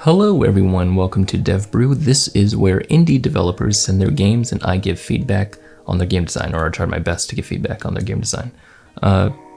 Hello everyone, welcome to Dev Brew. This is where indie developers send their games and I give feedback on their game design, or I try my best to give feedback on their game design.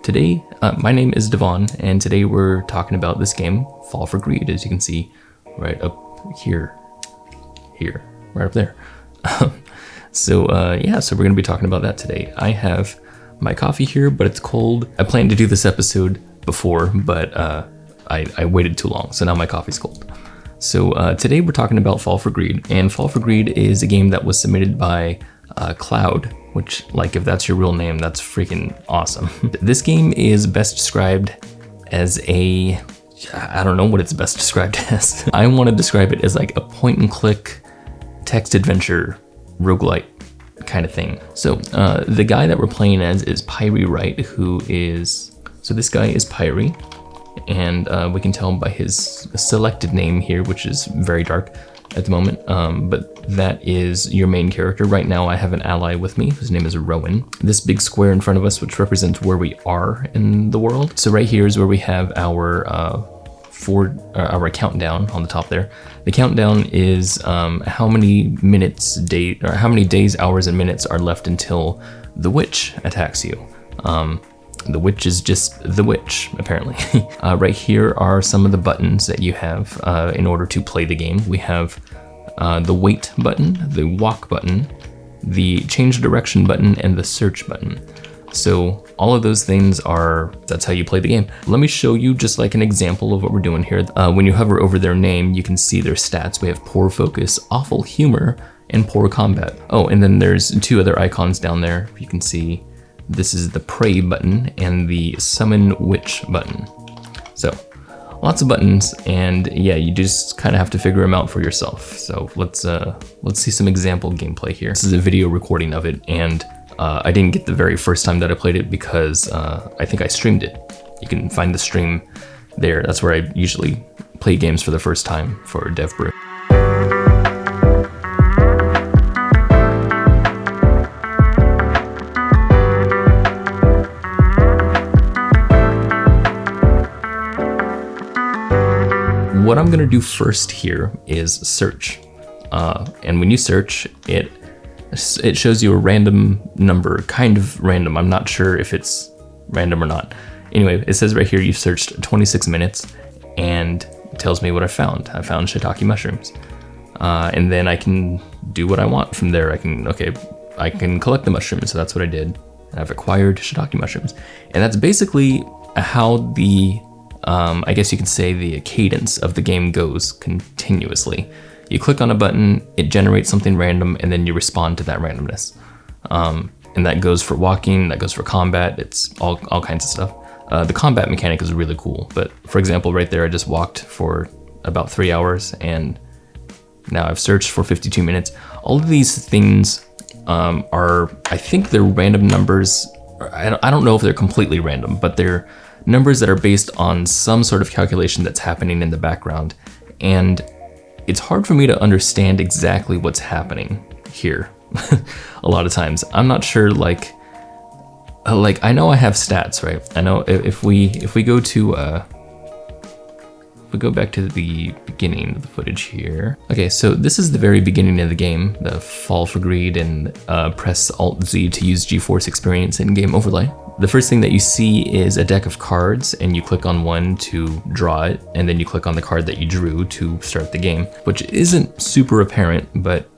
Today, my name is Devon, and today we're talking about this game, Fall for Greed, as you can see right up here, right up there. So we're going to be talking about that today. I have my coffee here, but it's cold. I planned to do this episode before, but I waited too long, so now my coffee's cold. So today we're talking about Fall for Greed, and Fall for Greed is a game that was submitted by Cloud, which, like, if that's your real name, that's freaking awesome. This game is best described as I don't know what it's best described as. I want to describe it as like a point and click text adventure roguelite kind of thing. So the guy that we're playing as is Pyrie Wright, so this guy is Pyrie. And we can tell by his selected name here, which is very dark at the moment, but that is your main character. Right now I have an ally with me whose name is Rowan. This big square in front of us, which represents where we are in the world. So right here is where we have our countdown on the top there. The countdown is how many days, hours, and minutes are left until the witch attacks you. The witch is just the witch, apparently. Right here are some of the buttons that you have in order to play the game. We have the wait button, the walk button, the change direction button, and the search button. So all of those things that's how you play the game. Let me show you just like an example of what we're doing here. When you hover over their name, you can see their stats. We have poor focus, awful humor, and poor combat. Oh, and then there's two other icons down there. You can see this is the pray button and the summon witch button. So lots of buttons, and yeah, you just kind of have to figure them out for yourself. So let's see some example gameplay here. This is a video recording of it, and I didn't get the very first time that I played it because I think I streamed it. You can find the stream there. That's where I usually play games for the first time for Dev Brew. What I'm gonna do first here is search, and when you search, it shows you a random number, kind of random. I'm not sure if it's random or not. Anyway, it says right here you've searched 26 minutes, and it tells me what I found. I found shiitake mushrooms, and then I can do what I want from there. I can collect the mushrooms, so that's what I did. I've acquired shiitake mushrooms, and that's basically how the I guess you could say the cadence of the game goes continuously. You click on a button, it generates something random, and then you respond to that randomness. And that goes for walking, that goes for combat, it's all kinds of stuff. The combat mechanic is really cool, but for example, right there, I just walked for about 3 hours, and now I've searched for 52 minutes. All of these things I think they're random numbers. I don't know if they're completely random, but they're numbers that are based on some sort of calculation that's happening in the background. And it's hard for me to understand exactly what's happening here. A lot of times I'm not sure, like I know I have stats, right? I know if we go to we go back to the beginning of the footage here. Okay, so this is the very beginning of the game, the Fall for Greed, and press Alt-Z to use GeForce Experience in game overlay. The first thing that you see is a deck of cards, and you click on one to draw it, and then you click on the card that you drew to start the game, which isn't super apparent, but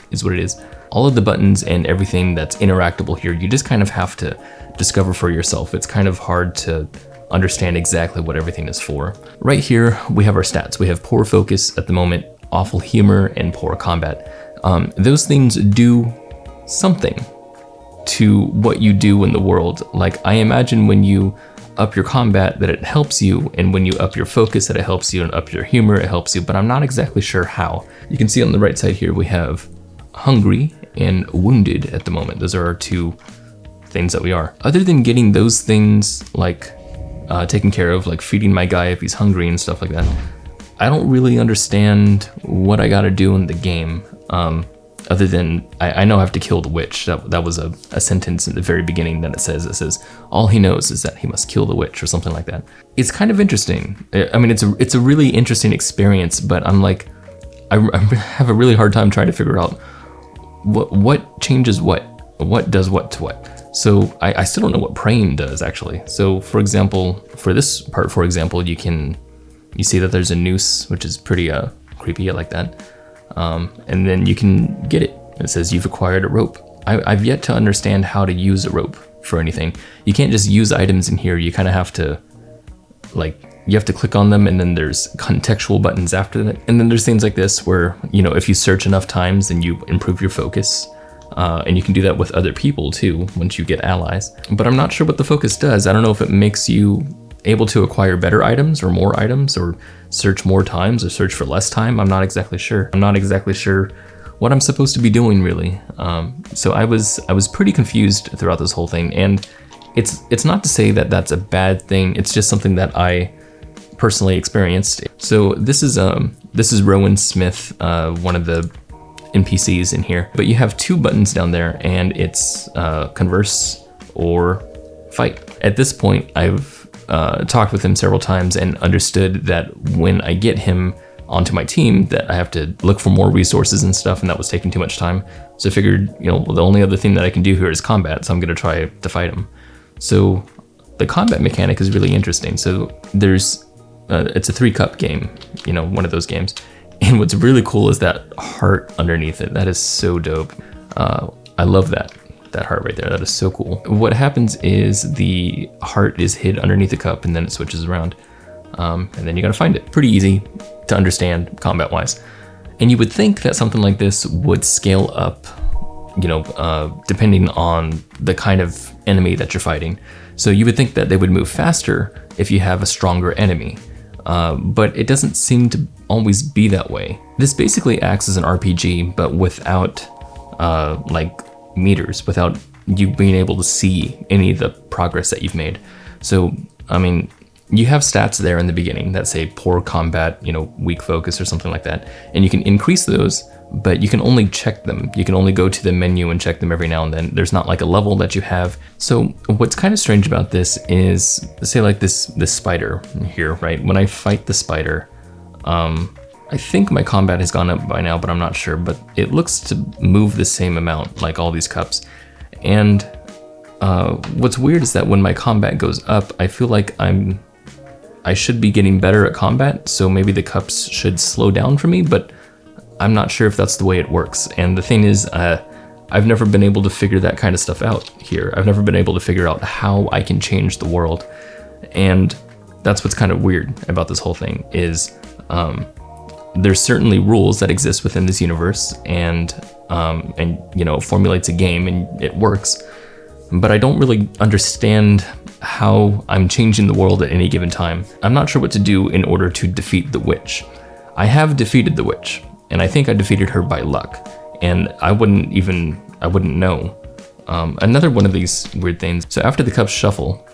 is what it is. All of the buttons and everything that's interactable here, you just kind of have to discover for yourself. It's kind of hard to understand exactly what everything is for. Right here, we have our stats. We have poor focus at the moment, awful humor, and poor combat. Those things do something to what you do in the world. Like, I imagine when you up your combat that it helps you, and when you up your focus that it helps you, and up your humor it helps you, but I'm not exactly sure how. You can see on the right side here we have hungry and wounded at the moment. Those are our two things that we are. Other than getting those things like taken care of, like feeding my guy if he's hungry and stuff like that, I don't really understand what I gotta do in the game. other than I know I have to kill the witch. That was a sentence in the very beginning that it says all he knows is that he must kill the witch or something like that. It's kind of interesting. I mean, it's a really interesting experience, but I'm like, I have a really hard time trying to figure out what changes what does what to what. So I still don't know what praying does actually. So for example, for this part, for example, you see that there's a noose, which is pretty creepy. I like that. And then you can get it. It says you've acquired a rope. I've yet to understand how to use a rope for anything. You can't just use items in here. You kind of have to, you have to click on them, and then there's contextual buttons after that. And then there's things like this where, if you search enough times, then you improve your focus. And you can do that with other people too, once you get allies. But I'm not sure what the focus does. I don't know if it makes you able to acquire better items or more items, or search more times or search for less time. I'm not exactly sure. I'm not exactly sure what I'm supposed to be doing really. So I was pretty confused throughout this whole thing, and it's not to say that that's a bad thing. It's just something that I personally experienced. So this is Rowan Smith, one of the NPCs in here, but you have two buttons down there, and it's converse or fight. At this point, I've talked with him several times and understood that when I get him onto my team, that I have to look for more resources and stuff, and that was taking too much time. So I figured, the only other thing that I can do here is combat, so I'm gonna try to fight him. So the combat mechanic is really interesting. So there's, it's a 3-cup game, one of those games. And what's really cool is that heart underneath it. That is so dope. I love that heart right there. That is so cool. What happens is the heart is hid underneath the cup, and then it switches around. And then you gotta find it. Pretty easy to understand combat-wise. And you would think that something like this would scale up, depending on the kind of enemy that you're fighting. So you would think that they would move faster if you have a stronger enemy. But it doesn't seem to always be that way. This basically acts as an RPG, but without meters, without you being able to see any of the progress that you've made. So, I mean, you have stats there in the beginning that say poor combat, weak focus or something like that. And you can increase those, but you can only check them. You can only go to the menu and check them every now and then. There's not like a level that you have. So what's kind of strange about this is, say like this spider here, right? When I fight the spider, I think my combat has gone up by now, but I'm not sure. But it looks to move the same amount, like all these cups. And what's weird is that when my combat goes up, I feel like I should be getting better at combat. So maybe the cups should slow down for me, but I'm not sure if that's the way it works. And the thing is, I've never been able to figure that kind of stuff out here. I've never been able to figure out how I can change the world. And that's what's kind of weird about this whole thing is, there's certainly rules that exist within this universe, and it formulates a game and it works, but I don't really understand how I'm changing the world at any given time. I'm not sure what to do in order to defeat the witch. I have defeated the witch, and I think I defeated her by luck, and I wouldn't know. Another one of these weird things. So after the cups shuffle,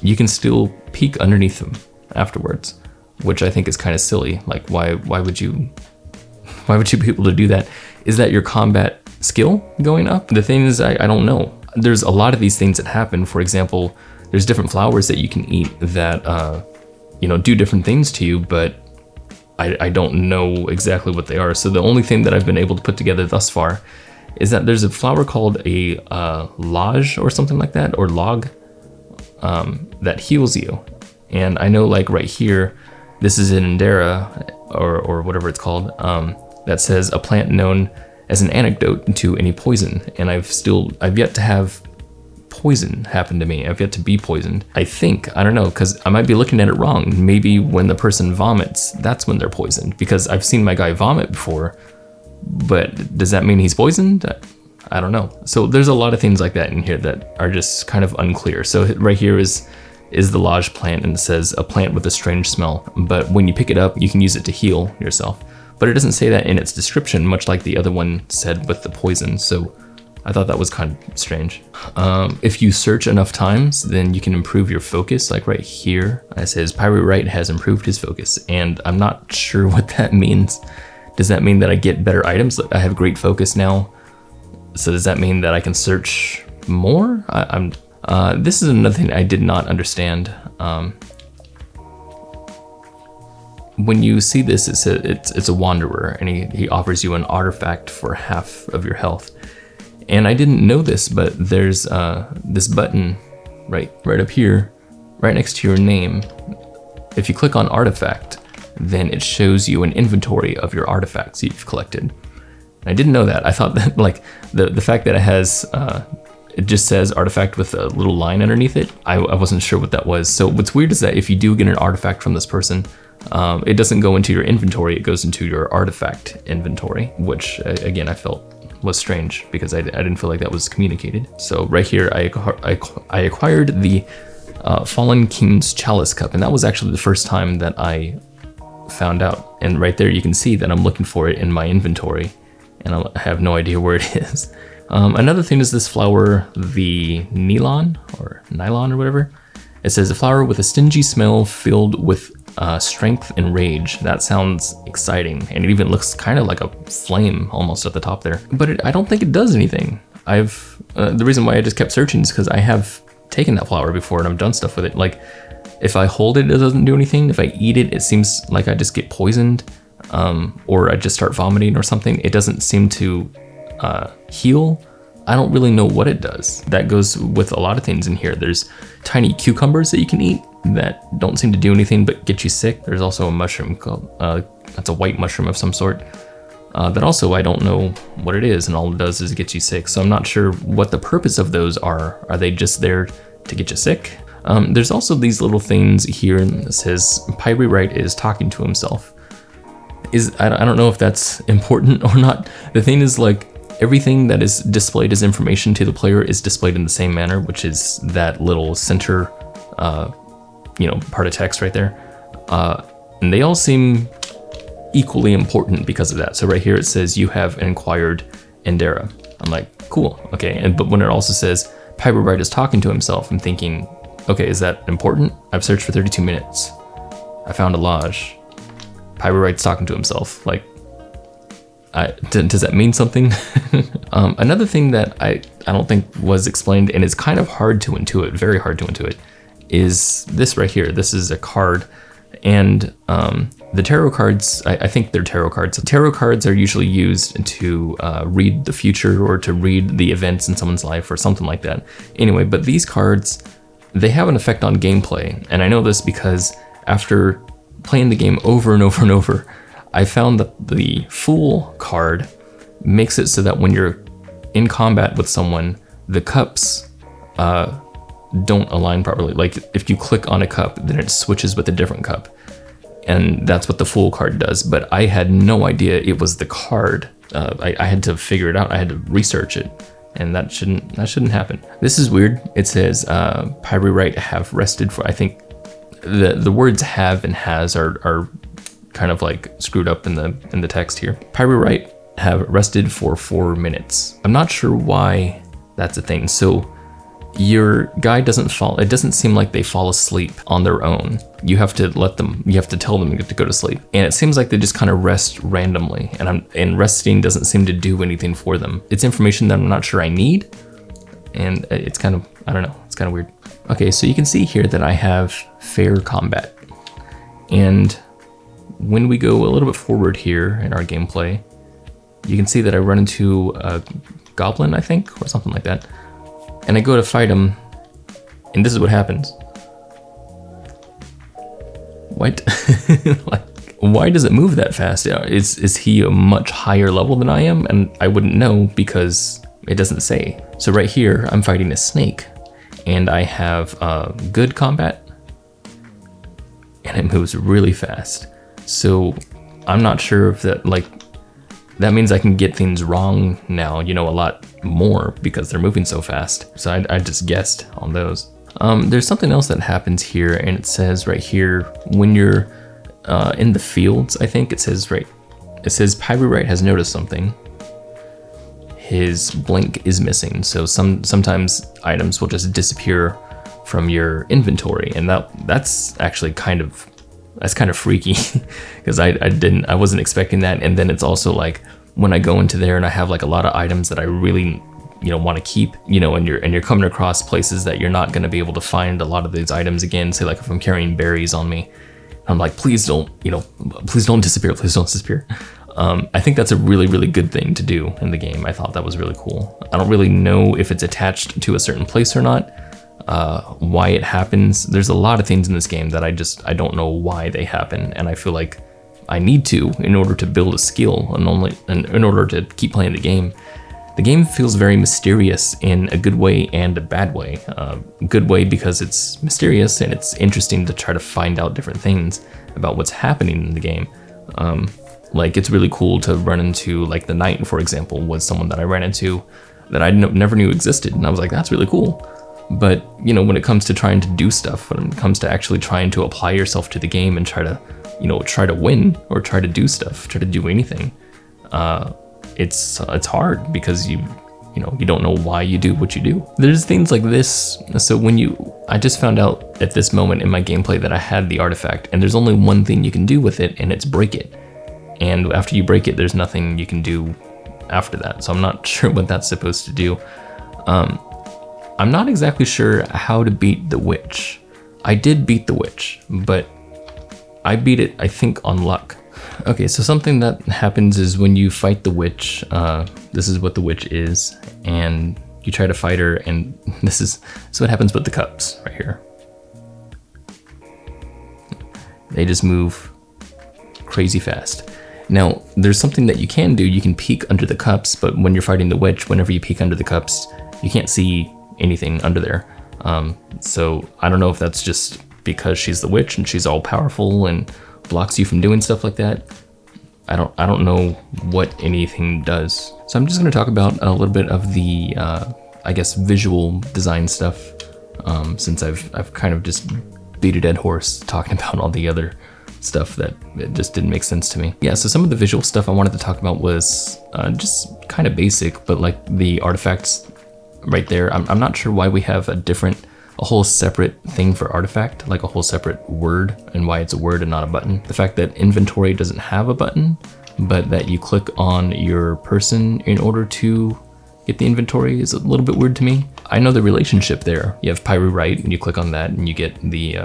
you can still peek underneath them afterwards, which I think is kind of silly. Like, why would you be able to do that? Is that your combat skill going up? The thing is, I don't know. There's a lot of these things that happen. For example, there's different flowers that you can eat that, do different things to you, but I don't know exactly what they are. So the only thing that I've been able to put together thus far is that there's a flower called a lodge or something like that, or log, that heals you. And I know, like right here, this is an Indera, or whatever it's called, that says a plant known as an antidote to any poison. And I've yet to have poison happen to me. I've yet to be poisoned. I think, I don't know, because I might be looking at it wrong. Maybe when the person vomits, that's when they're poisoned, because I've seen my guy vomit before, but does that mean he's poisoned? I don't know. So there's a lot of things like that in here that are just kind of unclear. So right here is the lodge plant, and it says a plant with a strange smell, but when you pick it up, you can use it to heal yourself. But it doesn't say that in its description, much like the other one said with the poison. So I thought that was kind of strange. If you search enough times, then you can improve your focus. Like right here, it says Pyrite has improved his focus, and I'm not sure what that means. Does that mean that I get better items? I have great focus now. So does that mean that I can search more? This is another thing I did not understand. When you see this, it's a wanderer, and he offers you an artifact for half of your health. And I didn't know this, but there's this button right up here, right next to your name. If you click on artifact, then it shows you an inventory of your artifacts you've collected. And I didn't know that. I thought that like the fact that it has it just says artifact with a little line underneath it, I wasn't sure what that was. So what's weird is that if you do get an artifact from this person, it doesn't go into your inventory, it goes into your artifact inventory, which again I felt was strange because I didn't feel like that was communicated. So right here I acquired the Fallen King's Chalice Cup, and that was actually the first time that I found out. And right there you can see that I'm looking for it in my inventory, and I have no idea where it is. Another thing is this flower, the Nilon or whatever. It says a flower with a stingy smell filled with strength and rage. That sounds exciting, and it even looks kind of like a flame almost at the top there. But I don't think it does anything. The reason why I just kept searching is because I have taken that flower before and I've done stuff with it. Like if I hold it, it doesn't do anything. If I eat it, it seems like I just get poisoned, or I just start vomiting or something. It doesn't seem to heal. I don't really know what it does. That goes with a lot of things in here. There's tiny cucumbers that you can eat that don't seem to do anything but get you sick. There's also a mushroom called, that's a white mushroom of some sort. That also I don't know what it is, and all it does is get you sick. So I'm not sure what the purpose of those are. Are they just there to get you sick? There's also these little things here that says Pyrite is talking to himself. I don't know if that's important or not. The thing is, like, everything that is displayed as information to the player is displayed in the same manner, which is that little center, part of text right there. And they all seem equally important because of that. So right here it says you have inquired Endera. I'm like, cool, okay. But when it also says Pyrite is talking to himself, I'm thinking, okay, is that important? I've searched for 32 minutes. I found a lodge. Pyrite's talking to himself. Like, does that mean something? Another thing that I don't think was explained, and is kind of hard to intuit, very hard to intuit, is this right here. This is a card, and the tarot cards, I think they're tarot cards. Tarot cards are usually used to read the future or to read the events in someone's life or something like that. Anyway, but these cards, they have an effect on gameplay, and I know this because after playing the game over and over and over, I found that the Fool card makes it so that when you're in combat with someone, the cups don't align properly. Like if you click on a cup, then it switches with a different cup. And that's what the Fool card does. But I had no idea it was the card. I had to figure it out. I had to research it. And that shouldn't happen. This is weird. It says Pyrite have rested for, I think the words have and has are kind of like screwed up in the text here. Pyrite have rested for 4 minutes. I'm not sure why that's a thing. So your guy doesn't fall, it doesn't seem like they fall asleep on their own. You have to tell them to go to sleep. And it seems like they just kind of rest randomly, and resting doesn't seem to do anything for them. It's information that I'm not sure I need, and it's kind of, I don't know, it's kind of weird. Okay, so you can see here that I have fair combat. And when we go a little bit forward here in our gameplay, you can see that I run into a goblin, I think, or something like that. And I go to fight him, and this is what happens. What? Like, why does it move that fast? Is he a much higher level than I am? And I wouldn't know because it doesn't say. So right here, I'm fighting a snake, and I have good combat, and it moves really fast. So I'm not sure if that means I can get things wrong now, a lot more because they're moving so fast. So I just guessed on those. There's something else that happens here, and it says right here, when you're in the fields, I think it says Pyrite has noticed something. His blink is missing. So sometimes items will just disappear from your inventory, and that's actually kind of that's kind of freaky because I wasn't expecting that. And then it's also like when I go into there and I have like a lot of items that I really, want to keep, and you're coming across places that you're not going to be able to find a lot of these items again. Say like if I'm carrying berries on me, I'm like, please don't disappear. Please don't disappear. I think that's a really, really good thing to do in the game. I thought that was really cool. I don't really know if it's attached to a certain place or not, why it happens. There's a lot of things in this game that I don't know why they happen, and I feel like I need to in order to build a skill and in order to keep playing the game. The game feels very mysterious in a good way and a bad way. Good way because it's mysterious and it's interesting to try to find out different things about what's happening in the game. Like it's really cool to run into, like the Knight, for example, was someone that I ran into that I never knew existed, and I was like, that's really cool. But when it comes to trying to do stuff, when it comes to actually trying to apply yourself to the game and try to win or try to do stuff, try to do anything, it's hard because you don't know why you do what you do. There's things like this. So I just found out at this moment in my gameplay that I had the artifact, and there's only one thing you can do with it, and it's break it. And after you break it, there's nothing you can do after that. So I'm not sure what that's supposed to do. I'm not exactly sure how to beat the witch. I did beat the witch, but I beat it, I think, on luck. Okay, so something that happens is when you fight the witch, this is what the witch is, and you try to fight her, and this is what happens with the cups right here. They just move crazy fast. Now, there's something that you can do. You can peek under the cups, but when you're fighting the witch, whenever you peek under the cups, you can't see anything under there. So I don't know if that's just because she's the witch and she's all powerful and blocks you from doing stuff like that. I don't know what anything does. So I'm just going to talk about a little bit of the, I guess, visual design stuff, since I've kind of just beat a dead horse talking about all the other stuff that it just didn't make sense to me. Yeah, so some of the visual stuff I wanted to talk about was just kind of basic, but like the artifacts right there, I'm not sure why we have a whole separate thing for artifact, like a whole separate word, and why it's a word and not a button. The fact that inventory doesn't have a button, but that you click on your person in order to get the inventory is a little bit weird to me. I know the relationship there. You have Pyrite, and you click on that and you get the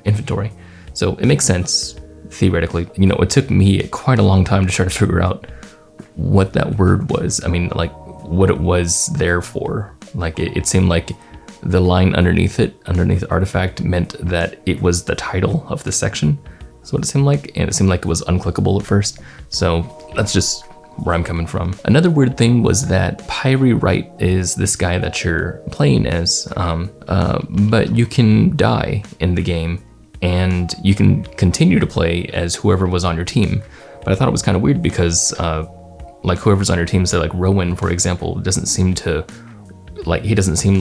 inventory. So it makes sense, theoretically. It took me quite a long time to try to figure out what that word was. I mean, like, what it was there for. Like, it seemed like the line underneath artifact, meant that it was the title of the section. That's what it seemed like, and it seemed like it was unclickable at first. So that's just where I'm coming from. Another weird thing was that Pyrite is this guy that you're playing as, but you can die in the game, and you can continue to play as whoever was on your team. But I thought it was kind of weird because, like, whoever's on your team, say like Rowan, for example, doesn't seem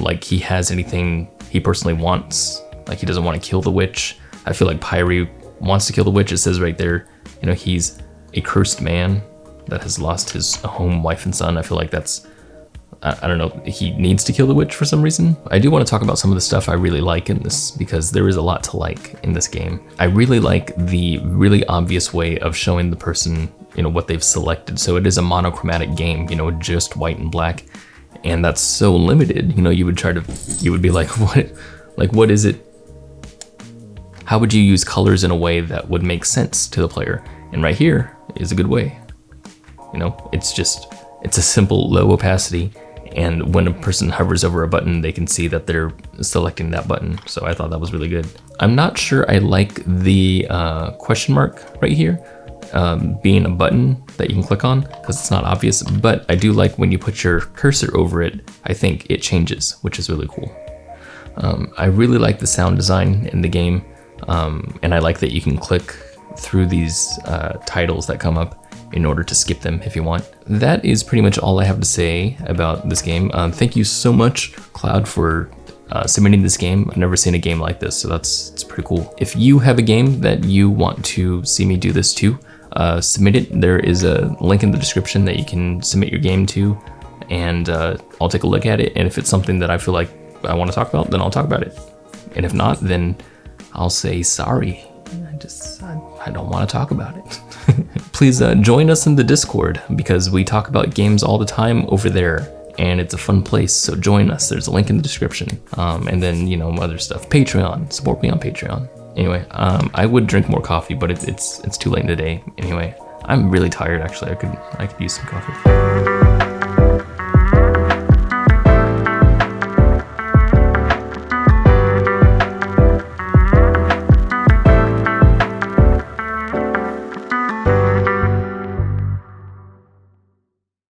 like he has anything he personally wants. Like, he doesn't want to kill the witch. I feel like Pyri wants to kill the witch. It says right there, he's a cursed man that has lost his home, wife, and son. I feel like that's, I don't know, he needs to kill the witch for some reason. I do want to talk about some of the stuff I really like in this, because there is a lot to like in this game. I really like the really obvious way of showing the person, what they've selected. So it is a monochromatic game, just white and black. And that's so limited. You would be like, what is it? How would you use colors in a way that would make sense to the player? And right here is a good way. It's a simple low opacity, and when a person hovers over a button, they can see that they're selecting that button. So I thought that was really good. I'm not sure I like the question mark right here being a button that you can click on, because it's not obvious, but I do like when you put your cursor over it, I think it changes, which is really cool. I really like the sound design in the game, and I like that you can click through these titles that come up in order to skip them if you want. That is pretty much all I have to say about this game. Thank you so much, Cloud, for submitting this game. I've never seen a game like this, so it's pretty cool. If you have a game that you want to see me do this to, submit it. There is a link in the description that you can submit your game to, and I'll take a look at it, and if it's something that I feel like I want to talk about, then I'll talk about it. And if not, then I'll say sorry. I don't want to talk about it. Please join us in the Discord, because we talk about games all the time over there, and it's a fun place. So join us. There's a link in the description. And then, you know, other stuff. Patreon. Support me on Patreon. Anyway, I would drink more coffee, but it's too late in the day. Anyway, I'm really tired actually. I could use some coffee.